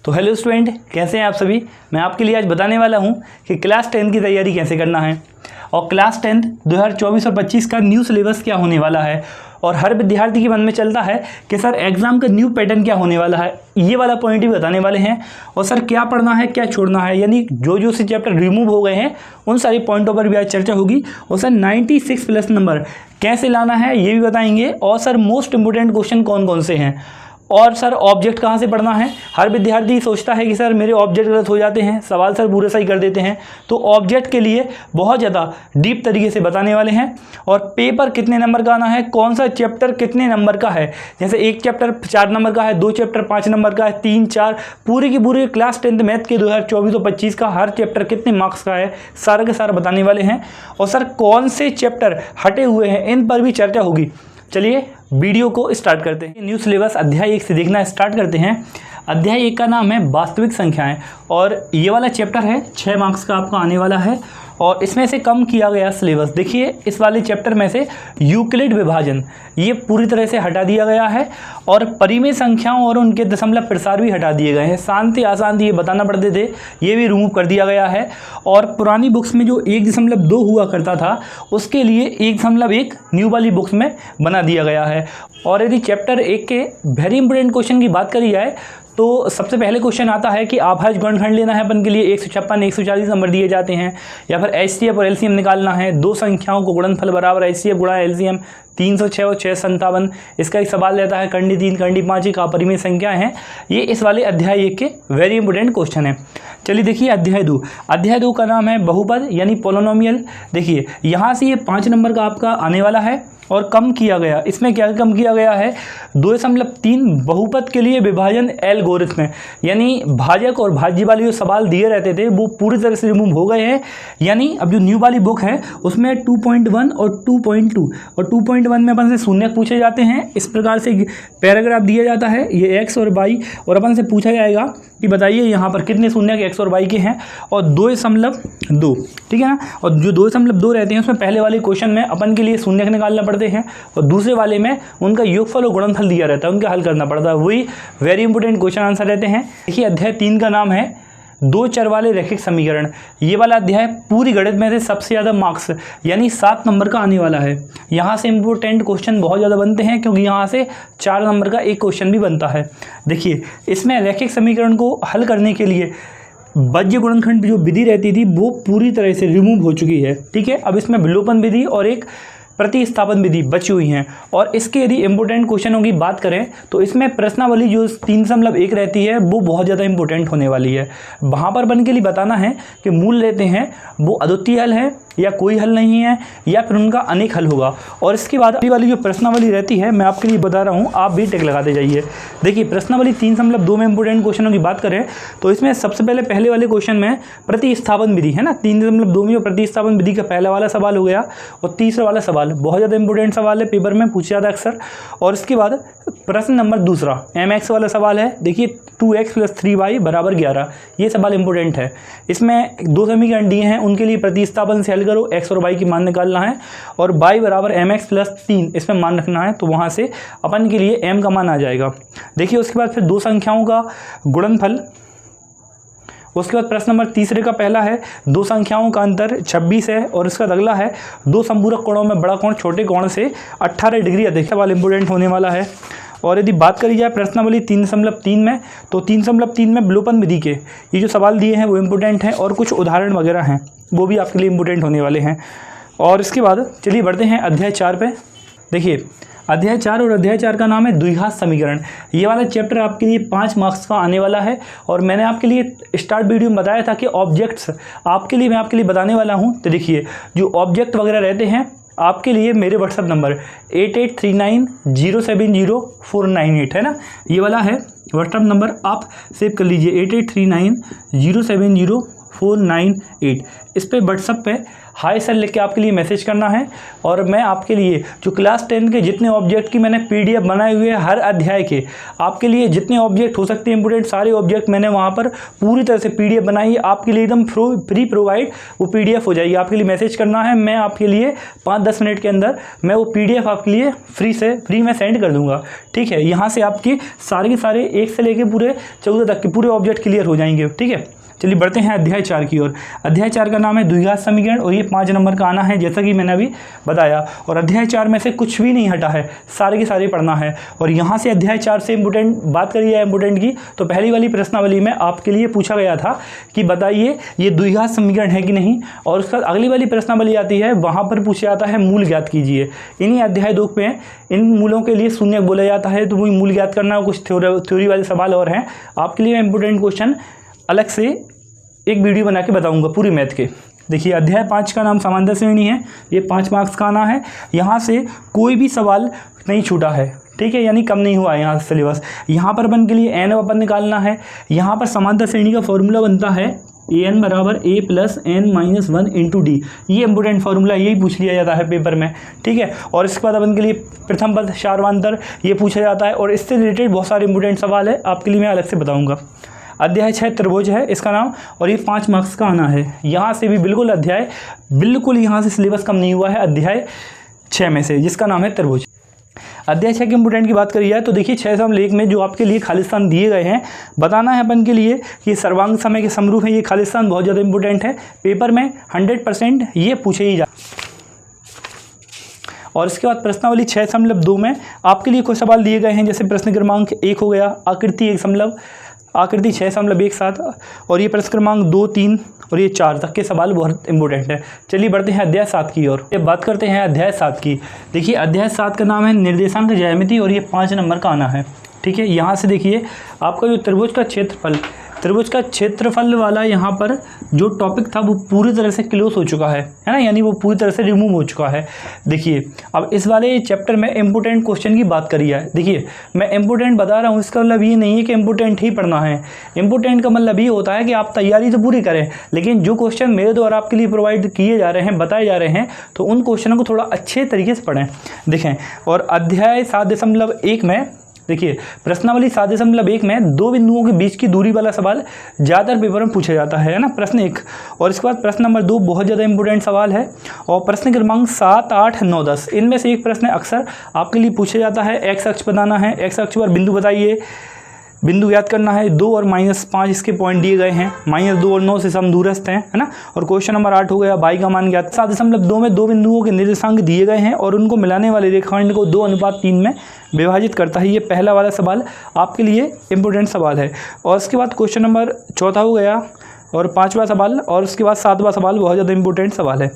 तो hello student, कैसे हैं आप सभी। मैं आपके लिए आज बताने वाला हूं कि क्लास 10 की तैयारी कैसे करना है और क्लास 10 2024 और 25 का न्यू सिलेबस क्या होने वाला है। और हर विद्यार्थी के मन में चलता है कि सर एग्ज़ाम का न्यू पैटर्न क्या होने वाला है, ये वाला पॉइंट भी बताने वाले हैं। और सर क्या पढ़ना है क्या छोड़ना है, यानी जो से चैप्टर रिमूव हो गए हैं उन सारे पॉइंटों पर भी आज चर्चा होगी। और सर 96 प्लस नंबर कैसे लाना है ये भी बताएंगे। और सर मोस्ट इंपोर्टेंट क्वेश्चन कौन कौन से हैं, और सर ऑब्जेक्ट कहाँ से पढ़ना है। हर विद्यार्थी सोचता है कि सर मेरे ऑब्जेक्ट गलत हो जाते हैं, सवाल सर पूरे सही कर देते हैं। तो ऑब्जेक्ट के लिए बहुत ज़्यादा डीप तरीके से बताने वाले हैं। और पेपर कितने नंबर का आना है, कौन सा चैप्टर कितने नंबर का है, जैसे एक चैप्टर 4 नंबर का है, 2 चैप्टर 5 नंबर का है, 3 4 पूरी की पूरी क्लास 10th मैथ के 2024 और 25 का हर चैप्टर कितने मार्क्स का है, सारा के सारा बताने वाले हैं। और सर कौन से चैप्टर हटे हुए हैं इन पर भी चर्चा होगी। चलिए वीडियो को स्टार्ट करते हैं। न्यू सिलेबस अध्याय 1 से देखना स्टार्ट करते हैं। अध्याय 1 का नाम है वास्तविक संख्याएं और ये वाला चैप्टर है 6 मार्क्स का आपका आने वाला है। और इसमें से कम किया गया सिलेबस देखिए, इस वाले चैप्टर में से यूक्लिड विभाजन ये पूरी तरह से हटा दिया गया है और परिमेय संख्याओं और उनके दशमलव प्रसार भी हटा दिए गए हैं। शांति अशांति ये बताना पड़ते थे, ये भी रिमूव कर दिया गया है। और पुरानी बुक्स में जो 1.2 हुआ करता था उसके लिए 1.1 न्यू वाली बुक्स में बना दिया गया है। और यदि चैप्टर 1 के वेरी इंपॉर्टेंट क्वेश्चन की बात करी जाए तो सबसे पहले क्वेश्चन आता है कि अभाज्य गुणनखंड लेना है अपन के लिए 156 140 नंबर दिए जाते हैं, या फिर एचसीएफ और एलसीएम निकालना है। दो संख्याओं को गुणनफल बराबर एचसीएफ गुणा एलसीएम 306 और 657। इसका एक सवाल रहता है खंडी 3 खंडी 5 एक अपरिमेय संख्या है। ये इस वाले अध्याय 1 के वेरी इंपॉर्टेंट क्वेश्चन है। चलिए देखिए अध्याय 2। अध्याय 2 का नाम है बहुपद यानी पोलिनोमियल। देखिए यहाँ से ये 5 नंबर का आपका आने वाला है और कम किया गया। इसमें क्या कम किया गया है, 2.3 बहुपद के लिए विभाजन एल्गोरिथम, यानी भाजक और भाज्य वाले जो सवाल दिए रहते थे वो पूरी तरह से रिमूव हो गए हैं। यानी अब जो न्यू वाली बुक है उसमें 2.1 और 2.2 और 2.1 में अपन से शून्य पूछे जाते हैं। इस प्रकार से पैराग्राफ दिया जाता है, ये एक्स और वाई, और अपन से पूछा जाएगा कि बताइए यहाँ पर कितने शून्य के एक्स और वाई के हैं, और 2.2, ठीक है ना। और जो 2.2 रहते हैं उसमें पहले वाले क्वेश्चन में अपन के लिए शून्य निकालना पड़ते हैं और दूसरे वाले में उनका योगफल और गुणनफल दिया रहता है, उनका हल करना पड़ता है। वही वेरी इंपॉर्टेंट क्वेश्चन आंसर रहते हैं। देखिए अध्याय 3 का नाम है 2 चर वाले रैखिक समीकरण। ये वाला अध्याय पूरी गणित में से सबसे ज़्यादा मार्क्स यानी 7 नंबर का आने वाला है। यहाँ से इंपॉर्टेंट क्वेश्चन बहुत ज़्यादा बनते हैं क्योंकि यहाँ से 4 नंबर का एक क्वेश्चन भी बनता है। देखिए इसमें रैखिक समीकरण को हल करने के लिए बाह्य गुणनखंड जो विधि रहती थी वो पूरी तरह से रिमूव हो चुकी है, ठीक है। अब इसमें विलोपन विधि और एक प्रतिस्थापन विधि बची हुई हैं। और इसके यदि इंपॉर्टेंट क्वेश्चनों की बात करें तो इसमें प्रश्नावली जो 3.1 रहती है वो बहुत ज़्यादा इंपॉर्टेंट होने वाली है। वहाँ पर बन के लिए बताना है कि मूल लेते हैं वो अद्वितीय हल है या कोई हल नहीं है या फिर उनका अनेक हल होगा। और इसके बाद अगली वाली जो प्रश्नावली रहती है मैं आपके लिए बता रहा हूँ, आप भी टिक लगाते जाइए। देखिए प्रश्नावली 3.2 में इंपॉर्टेंट क्वेश्चनों की बात करें तो इसमें सबसे पहले वाले क्वेश्चन में प्रतिस्थापन विधि है ना, 3.2 में जो प्रतिस्थापन विधि का पहला वाला सवाल हो गया। और तीसरा वाला सवाल बहुत ज़्यादा इंपॉर्टेंट सवाल है, पेपर में पूछा जाता है अक्सर। और इसके बाद प्रश्न नंबर दूसरा mx वाला सवाल है। देखिए 2x + 3y = 11, ये सवाल इंपॉर्टेंट है। इसमें 2 समीकरण दिए हैं, उनके लिए प्रतिस्थापन से हल करो, x और y की मान निकालना है और y = mx + 3 इसमें मान रखना है। तो वहाँ से अपन के लिए m का मान आ जाएगा। देखिए उसके बाद फिर 2 संख्याओं का गुणनफल। उसके बाद प्रश्न नंबर तीसरे का पहला है 2 संख्याओं का अंतर 26 है और इसका अगला है 2 संपूरक कोणों में बड़ा कोण छोटे कोण से 18 डिग्री अधिक। सवाल इंपॉर्टेंट होने वाला है। और यदि बात करी जाए प्रश्नावली 3.3 में तो 3.3 में विलोपन विधि के ये जो सवाल दिए हैं वो इम्पोर्टेंट हैं और कुछ उदाहरण वगैरह हैं वो भी आपके लिए इम्पोर्टेंट होने वाले हैं। और इसके बाद चलिए बढ़ते हैं अध्याय 4 पे। देखिए अध्याय 4 और अध्याय 4 का नाम है द्विघात समीकरण। ये वाला चैप्टर आपके लिए 5 मार्क्स का आने वाला है। और मैंने आपके लिए स्टार्ट वीडियो में बताया था कि ऑब्जेक्ट्स मैं आपके लिए बताने वाला हूँ। तो देखिए जो ऑब्जेक्ट वगैरह रहते हैं आपके लिए मेरे व्हाट्सअप नंबर 8839070498 है ना, ये वाला है व्हाट्सअप नंबर, आप सेव कर लीजिए 8839070498। 498। इस पे व्हाट्सअप पे हाय सर लिख के आपके लिए मैसेज करना है और मैं आपके लिए जो क्लास 10 के जितने ऑब्जेक्ट की मैंने पीडीएफ बनाए हुए हैं हर अध्याय के, आपके लिए जितने ऑब्जेक्ट हो सकते हैं इंपोर्टेंट सारे ऑब्जेक्ट मैंने वहाँ पर पूरी तरह से पीडीएफ बनाई है आपके लिए, एकदम फ्री प्रोवाइड वो पीडीएफ हो जाएगी। आपके लिए मैसेज करना है, मैं आपके लिए 5-10 मिनट के अंदर मैं वो पीडीएफ आपके लिए फ्री में सेंड कर दूँगा। ठीक है, यहाँ से आपके सारे के सारे 1 से लेकर पूरे 14 तक के पूरे ऑब्जेक्ट क्लियर हो जाएंगे। ठीक है, चलिए बढ़ते हैं अध्याय 4 की ओर। अध्याय 4 का नाम है द्विघात समीकरण और ये 5 नंबर का आना है जैसा कि मैंने अभी बताया। और अध्याय 4 में से कुछ भी नहीं हटा है, सारे के सारे पढ़ना है। और यहाँ से अध्याय 4 से इम्पोर्टेंट बात करिए इम्पोर्टेंट की, तो पहली वाली प्रश्नावली में आपके लिए पूछा गया था कि बताइए ये द्विघात समीकरण है कि नहीं। और उसके बाद अगली वाली प्रश्नावली आती है, वहाँ पर पूछा जाता है मूल ज्ञात कीजिए। इन्हीं अध्याय 2 में इन मूलों के लिए शून्य बोला जाता है, तो वही मूल ज्ञात करना, कुछ थ्योरी वाले सवाल और हैं आपके लिए। इंपोर्टेंट क्वेश्चन अलग से एक वीडियो बना के बताऊंगा पूरी मैथ के। देखिए अध्याय 5 का नाम समांतर श्रेणी है, ये 5 मार्क्स का आना है। यहाँ से कोई भी सवाल नहीं छूटा है, ठीक है, यानी कम नहीं हुआ है यहाँ से सिलेबस। यहाँ पर अपन के लिए एन अपन निकालना है। यहाँ पर समांतर श्रेणी का फॉर्मूला बनता है an बराबर a plus n minus 1 into D. ये इंपोर्टेंट फार्मूला, यही पूछ लिया जाता है पेपर में। ठीक है, और इसके बाद अपन के लिए प्रथम पद सार्वधातुक ये पूछा जाता है और इससे रिलेटेड बहुत सारे इंपोर्टेंट सवाल है, आपके लिए मैं अलग से बताऊंगा। अध्याय 6 त्रिभुज है इसका नाम और ये 5 मार्क्स का आना है। यहाँ से भी बिल्कुल अध्याय बिल्कुल यहाँ से सिलेबस कम नहीं हुआ है अध्याय 6 में से, जिसका नाम है त्रिभुज। अध्याय 6 के इंपोर्टेंट की बात करी जाए तो देखिए 6.1 में जो आपके लिए खाली स्थान दिए गए हैं, बताना है अपन के लिए कि सर्वांग समय के समरूप है। ये खाली स्थान बहुत ज़्यादा इंपोर्टेंट है, पेपर में 100% ये पूछे ही जा। और इसके बाद प्रश्नावली 6.2 में आपके लिए कुछ सवाल दिए गए हैं, जैसे प्रश्न क्रमांक 1 हो गया, आकृति 6.17 और ये प्रश्न क्रमांक 2, 3 और ये 4 तक के सवाल बहुत इंपॉर्टेंट है। चलिए बढ़ते हैं अध्याय 7 की ओर। ये बात करते हैं अध्याय 7 की। देखिए अध्याय 7 का नाम है निर्देशांक ज्यामिति और ये 5 नंबर का आना है। ठीक है, यहाँ से देखिए आपका जो त्रिभुज का क्षेत्रफल वाला यहाँ पर जो टॉपिक था वो पूरी तरह से क्लोज हो चुका है ना, यानी वो पूरी तरह से रिमूव हो चुका है। देखिए अब इस वाले चैप्टर में इंपोर्टेंट क्वेश्चन की बात करी है। देखिए मैं इंपोर्टेंट बता रहा हूँ, इसका मतलब ये नहीं है कि इंपोर्टेंट ही पढ़ना है। इंपोर्टेंट का मतलब ये होता है कि आप तैयारी तो पूरी करें, लेकिन जो क्वेश्चन मेरे द्वारा आपके लिए प्रोवाइड किए जा रहे हैं, बताए जा रहे हैं, तो उन क्वेश्चनों को थोड़ा अच्छे तरीके से पढ़ें। देखें, और अध्याय 7.1 में देखिए प्रश्नावली 7.1 में 2 बिंदुओं के बीच की दूरी वाला सवाल ज़्यादातर पेपर में पूछा जाता है ना, प्रश्न 1। और इसके बाद प्रश्न नंबर 2 बहुत ज़्यादा इंपॉर्टेंट सवाल है। और प्रश्न क्रमांक 7, 8, 9, 10 इनमें से एक प्रश्न अक्सर आपके लिए पूछा जाता है। एक्स अक्ष बताना है, एक्स अक्ष पर बिंदु बताइए, बिंदु याद करना है। 2 और -5 इसके पॉइंट दिए गए हैं, -2 और 9 से सम दूरस्थ हैं, है ना। और क्वेश्चन नंबर 8 हो गया, बाई का मान ज्ञात। 7.2 में 2 बिंदुओं के निर्देशांक दिए गए हैं और उनको मिलाने वाले रेखाखंड को 2:3 में विभाजित करता है। ये पहला वाला सवाल आपके लिए इंपोर्टेंट सवाल है। और उसके बाद क्वेश्चन नंबर 4 हो गया और 5वां सवाल, और उसके बाद 7वां सवाल बहुत ज़्यादा इंपॉर्टेंट सवाल है।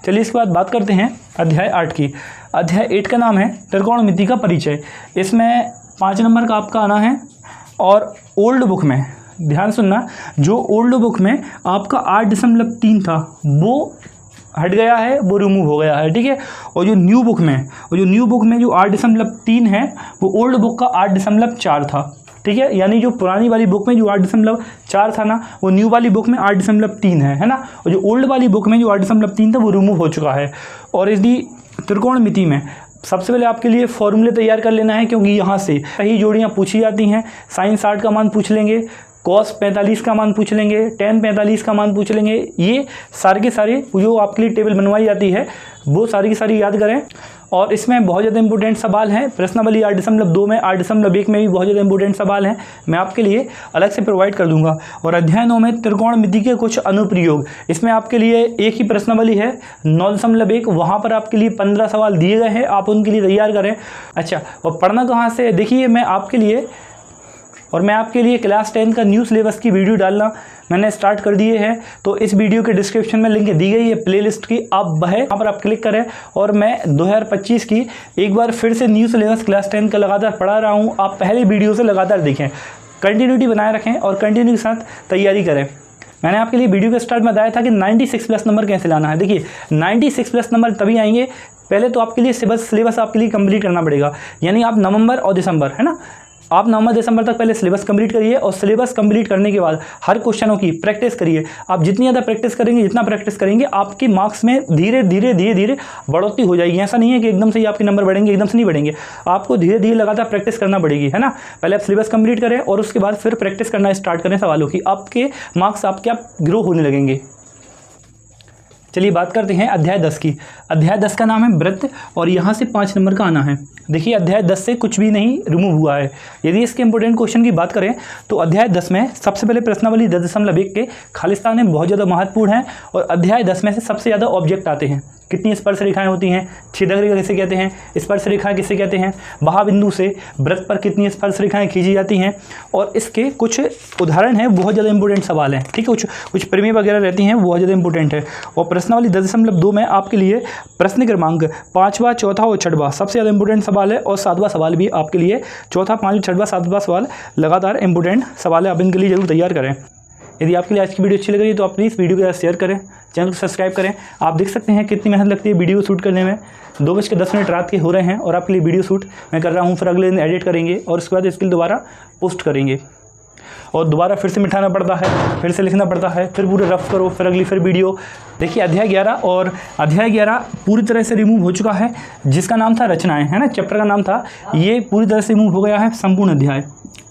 चलिए इसके बाद बात करते हैं अध्याय 8 की। अध्याय 8 का नाम है त्रिकोणमिति का परिचय। इसमें 5 नंबर का आपका आना है। और ओल्ड बुक में ध्यान सुनना, जो ओल्ड बुक में आपका 8.3 था वो हट गया है, वो रिमूव हो गया है। ठीक है, और जो न्यू बुक में जो 8.3 है वो ओल्ड बुक का 8.4 था। ठीक है, यानी जो पुरानी वाली बुक में जो 8.4 था ना, वो न्यू वाली बुक में 8.3 है ना। और जो ओल्ड वाली बुक में जो 8.3 था वो रिमूव हो चुका है। और यदि त्रिकोणमिति में सबसे पहले आपके लिए फॉर्मूले तैयार कर लेना है, क्योंकि यहाँ से सही जोड़ियाँ पूछी जाती हैं। साइन 60 का मान पूछ लेंगे, कॉस 45 का मान पूछ लेंगे, टेन 45 का मान पूछ लेंगे। ये सारे के सारे जो आपके लिए टेबल बनवाई जाती है वो सारी की सारी याद करें। और इसमें बहुत ज़्यादा इंपॉर्टेंट सवाल हैं। प्रश्नावली 8.2 में, 8.1 में भी बहुत ज़्यादा इंपॉर्टेंट सवाल हैं, मैं आपके लिए अलग से प्रोवाइड कर दूंगा। और अध्याय 9 में त्रिकोणमिति के कुछ अनुप्रयोग, इसमें आपके लिए एक ही प्रश्नावली है 9.1, वहाँ पर आपके लिए 15 सवाल दिए गए हैं, आप उनके लिए तैयार करें। अच्छा, और पढ़ना कहाँ से? देखिए मैं आपके लिए क्लास 10 का न्यू सिलेबस की वीडियो डालना मैंने स्टार्ट कर दिए हैं, तो इस वीडियो के डिस्क्रिप्शन में लिंक दी गई है प्लेलिस्ट की, आप वहाँ पर आप क्लिक करें। और मैं 2025 की एक बार फिर से न्यू सिलेबस क्लास 10 का लगातार पढ़ा रहा हूँ, आप पहले वीडियो से लगातार देखें, कंटिन्यूटी बनाए रखें और कंटिन्यू के साथ तैयारी करें। मैंने आपके लिए वीडियो के स्टार्ट में बताया था कि 96+ नंबर कैसे लाना है। देखिए 96+ नंबर तभी आएंगे, पहले तो आपके लिए सिलेबस आपके लिए कंप्लीट करना पड़ेगा, यानी आप नवंबर और दिसंबर, है ना, आप नवंबर दिसंबर तक पहले सिलेबस कंप्लीट करिए और सिलेबस कंप्लीट करने के बाद हर क्वेश्चनों की प्रैक्टिस करिए। आप जितनी ज़्यादा प्रैक्टिस करेंगे, जितना प्रैक्टिस करेंगे, आपके मार्क्स में धीरे धीरे बढ़ोतरी हो जाएगी। ऐसा नहीं है कि एकदम से ही आपके नंबर बढ़ेंगे, एकदम से नहीं बढ़ेंगे। आपको धीरे धीरे लगातार प्रैक्टिस करना पड़ेगी, है ना। पहले आप सिलेबस कंप्लीट करें और उसके बाद फिर प्रैक्टिस करना स्टार्ट करें सवालों की। आपके मार्क्स आपके आप ग्रो होने लगेंगे। चलिए बात करते हैं अध्याय 10 की। अध्याय 10 का नाम है व्रत और यहाँ से 5 नंबर का आना है। देखिए अध्याय 10 से कुछ भी नहीं रिमूव हुआ है। यदि इसके इंपॉर्टेंट क्वेश्चन की बात करें तो अध्याय 10 में सबसे पहले प्रश्नावली 10.1 के खालिस्तान में बहुत ज़्यादा महत्वपूर्ण है और अध्याय 10 में से सबसे ज़्यादा ऑब्जेक्ट आते हैं। कितनी स्पर्श रेखाएं होती हैं, छेदक रेखा किसे कहते हैं, स्पर्श रेखाएं किसे कहते हैं, महाबिंदु से व्रत पर कितनी स्पर्श रेखाएं खींची जाती हैं, और इसके कुछ उदाहरण हैं, बहुत ज़्यादा इंपॉर्टेंट सवाल हैं। ठीक है, कुछ प्रमेय वगैरह रहती हैं, बहुत ज़्यादा इंपॉर्टेंट है। और प्रश्नावली 10.2 में आपके लिए प्रश्न क्रमांक 5वां, 4था और 6वां सबसे ज़्यादा इंपॉर्टेंट सवाल है और 7वां सवाल भी आपके लिए। 4था, 5वां, 6वां, 7वां सवाल लगातार इंपॉर्टेंट सवाल है, आप इनके लिए जरूर तैयार करें। यदि आपके लिए आज की वीडियो अच्छी लग रही है तो आप प्लीज़ वीडियो के साथ शेयर करें, चैनल को सब्सक्राइब करें। आप देख सकते हैं कितनी मेहनत लगती है वीडियो शूट करने में। 2:10 रात के हो रहे हैं और आपके लिए वीडियो शूट मैं कर रहा हूँ। फिर अगले दिन एडिट करेंगे और उसके बाद इसके लिए दोबारा पोस्ट करेंगे और दोबारा फिर से मिटाना पड़ता है, फिर से लिखना पड़ता है, फिर पूरे रफ करो, फिर अगली फिर वीडियो। देखिए अध्याय 11 और अध्याय 11 पूरी तरह से रिमूव हो चुका है, जिसका नाम था रचनाएं, है ना, चैप्टर का नाम था। ये पूरी तरह से रिमूव हो गया है संपूर्ण अध्याय।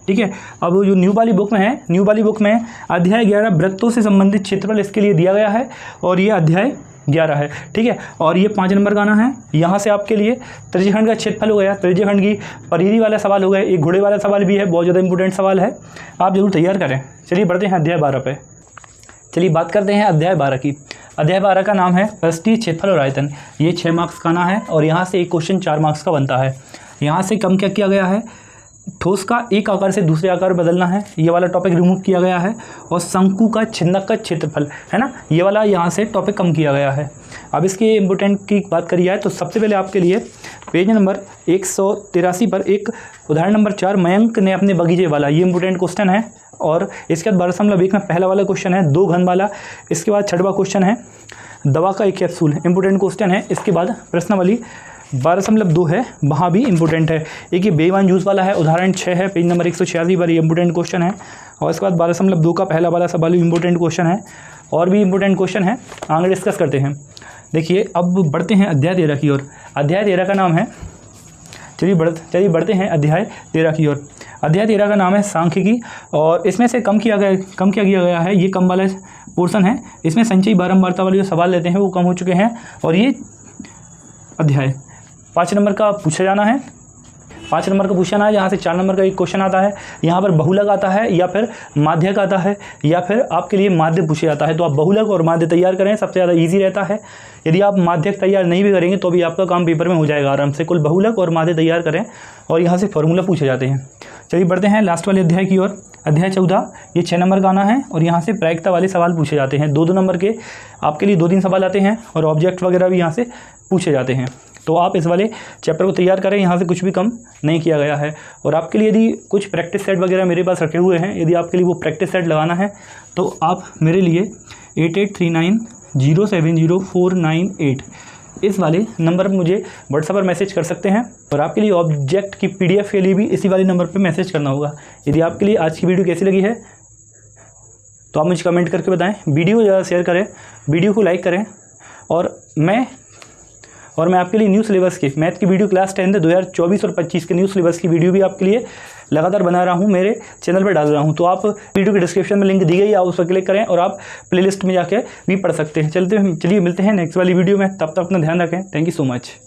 ठीक है, अब जो न्यू वाली बुक में है, न्यू वाली बुक में अध्याय 11 व्रतों से संबंधित क्षेत्रफल इसके लिए दिया गया है और ये अध्याय 11 है। ठीक है, और ये 5 नंबर का आना है। यहाँ से आपके लिए त्रिज्यखंड का क्षेत्रफल हो गया, त्रिज्यखंड की परिधि वाला सवाल हो गया, एक घोड़े वाला सवाल भी है, बहुत ज़्यादा इंपॉर्टेंट सवाल है, आप जरूर तैयार करें। चलिए बढ़ते हैं अध्याय 12 पे। चलिए बात करते हैं अध्याय 12 की। अध्याय 12 का नाम है पृष्ठीय क्षेत्रफल और आयतन। ये 6 मार्क्स का आना है और यहाँ से एक क्वेश्चन 4 मार्क्स का बनता है। यहाँ से कम क्या किया गया है, ठोस का एक आकार से दूसरे आकार बदलना है, ये वाला टॉपिक रिमूव किया गया है। और शंकु का छिन्नक का क्षेत्रफल, है ना, ये वाला यहाँ से टॉपिक कम किया गया है। अब इसके इम्पोर्टेंट की बात करी जाए तो सबसे पहले आपके लिए पेज नंबर 183 पर एक उदाहरण नंबर 4, मयंक ने अपने बगीचे वाला, ये इंपॉर्टेंट क्वेश्चन है। और इसके बाद 12.1 में पहला वाला क्वेश्चन है 2 घन वाला। इसके बाद 6वां क्वेश्चन है दवा का एक कैप्सूल, इंपॉर्टेंट क्वेश्चन है। इसके बाद प्रश्नावली 12.2 है, वहाँ भी इंपॉर्टेंट है। एक ये बेईमान जूस वाला है, उदाहरण 6 है, पेज नंबर 186 पर, ये इंपॉर्टेंट क्वेश्चन है। और इसके बाद 12.2 का पहला वाला सवाल भी इंपॉर्टेंट क्वेश्चन है और भी इंपॉर्टेंट क्वेश्चन है, आगे डिस्कस करते हैं। देखिए अब बढ़ते हैं अध्याय 13 की ओर। अध्याय 13 का नाम है, चलिए बढ़ते हैं अध्याय 13 की ओर। अध्याय 13 का नाम है सांख्यिकी और इसमें से कम क्या किया गया है, ये कम वाला पोर्शन है। इसमें संचयी बारंबारता वाले जो सवाल लेते हैं वो कम हो चुके हैं और ये अध्याय 5 नंबर का पूछा जाना है। 5 नंबर का पूछना है, यहाँ से 4 नंबर का एक क्वेश्चन आता है। यहाँ पर बहुलक आता है या फिर माध्यक आता है या फिर आपके लिए माध्य पूछा जाता है। तो आप बहुलक और माध्य तैयार करें, सबसे ज़्यादा इजी रहता है। यदि आप माध्यक तैयार नहीं भी करेंगे तो भी आपका काम पेपर में हो जाएगा आराम से। कुल बहुलक और माध्य तैयार करें और यहाँ से फॉर्मूला पूछे जाते हैं। चलिए बढ़ते हैं लास्ट वाले अध्याय की ओर। अध्याय 14, ये 6 नंबर का आना है और यहाँ से प्रायिकता वाले सवाल पूछे जाते हैं। 2-2 नंबर के आपके लिए 2-3 सवाल आते हैं और ऑब्जेक्ट वगैरह भी यहाँ से पूछे जाते हैं। तो आप इस वाले चैप्टर को तैयार करें, यहाँ से कुछ भी कम नहीं किया गया है। और आपके लिए यदि कुछ प्रैक्टिस सेट वगैरह मेरे पास रखे हुए हैं, यदि आपके लिए वो प्रैक्टिस सेट लगाना है तो आप मेरे लिए 8839070498 इस वाले नंबर पर मुझे व्हाट्सएप पर मैसेज कर सकते हैं। और आपके लिए ऑब्जेक्ट की PDF के लिए भी इसी वाले नंबर पर मैसेज करना होगा। यदि आपके लिए आज की वीडियो कैसी लगी है तो आप मुझे कमेंट करके बताएं। वीडियो ज़्यादा शेयर करें, वीडियो को लाइक करें। और मैं आपके लिए न्यू सिलेबस की मैथ की वीडियो क्लास 10 2024 और 25 के न्यू सिलेबस की वीडियो भी आपके लिए लगातार बना रहा हूँ, मेरे चैनल पर डाल रहा हूँ। तो आप वीडियो के डिस्क्रिप्शन में लिंक दी गई है, आप उस पर क्लिक करें और आप प्लेलिस्ट में जाके भी पढ़ सकते हैं। चलिए मिलते हैं नेक्स्ट वाली वीडियो में, तब तक अपना ध्यान रखें। Thank you so much.